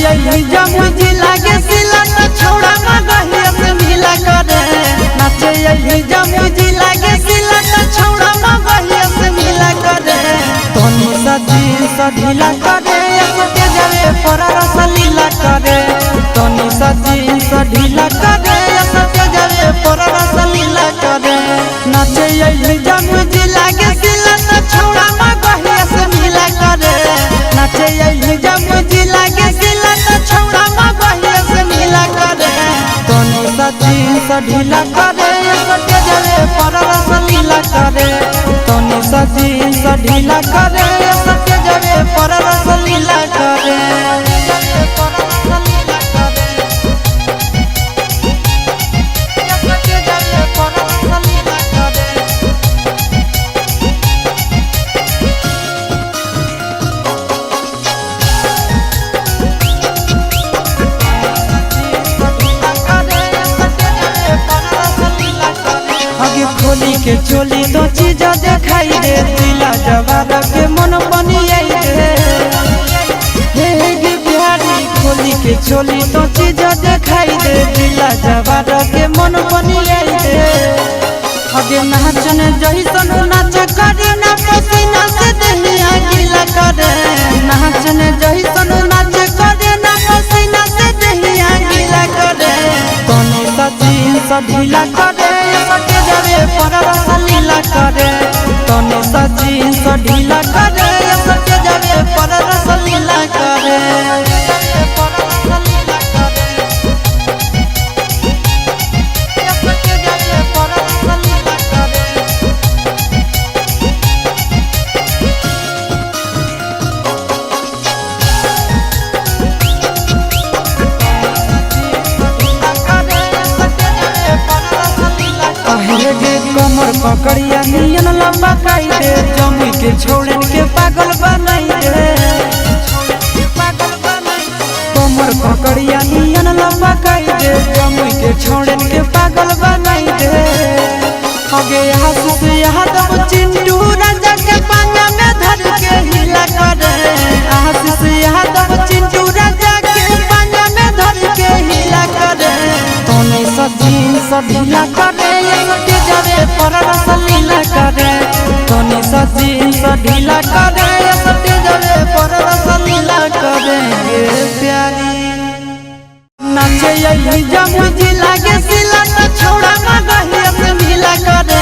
यही जमुजी लागे सिला न छोड़ा मगहिया से मिला करे नाचे यही जमुजी लागे सिला न छोड़ा मगहिया से मिला करे तोनी सजी ढीला करे के जावे पर रस लीला करे तोनी सजी ढीला करे के जावे पर रस लीला करे नाचे यही जमुजी लागे सिला न छोड़ा मगहिया से मिला करे नाचे यही जमुजी लागे सिला न छोड़ा मगहिया से मिला करे तोनी सजी ढीला करे के जावे पर रस लीला करे तोनी सजी ढीला करे के जावे पर रस लीला करे खोली के चोली तो चीज दिखाई दे दिला जवाब के मन बनी हे बिहारी खोली के चोली तो चीज दिखाई दे दिला जवाब के मन बनी अगे नाचन जैसन नाच करे ना पसीना से देहिया गीला करे नाचन जैसन नाच करे ना पसीना से देहिया गीला करे तोनी सजी ढीला करे जावे पर रस लीला करे तोनी सजी ढीला करे सके जावे पर रस लीला करे कमर पकड़िया नियन लंबा काई दे जमुई के छोड़न के पागल बनाई दे कमर पकड़िया नियन लंबा काई दे जमुई के छोड़न के पागल बनाई दे अगे यहाँ से यहाँ दम चिंटू राजा के पांगा में धर के हिला करे यहाँ से यहाँ दम चिंटू राजा के पांगा में धर के हिला करे तोनी सजी ढीला करे जावे पर रस लीला करे तोनी सजी ढीला करे सटे जावे पर रस लीला करे प्यारी नाचे यही जमुजी लागे सिला न छोड़ा मगहिया से मिला करे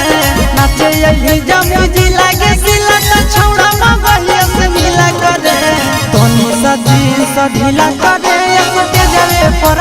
नाचे यही जमुजी लागे सिला न छोड़ा मगहिया से मिला करे तोनी सजी ढीला करे सटे जावे पर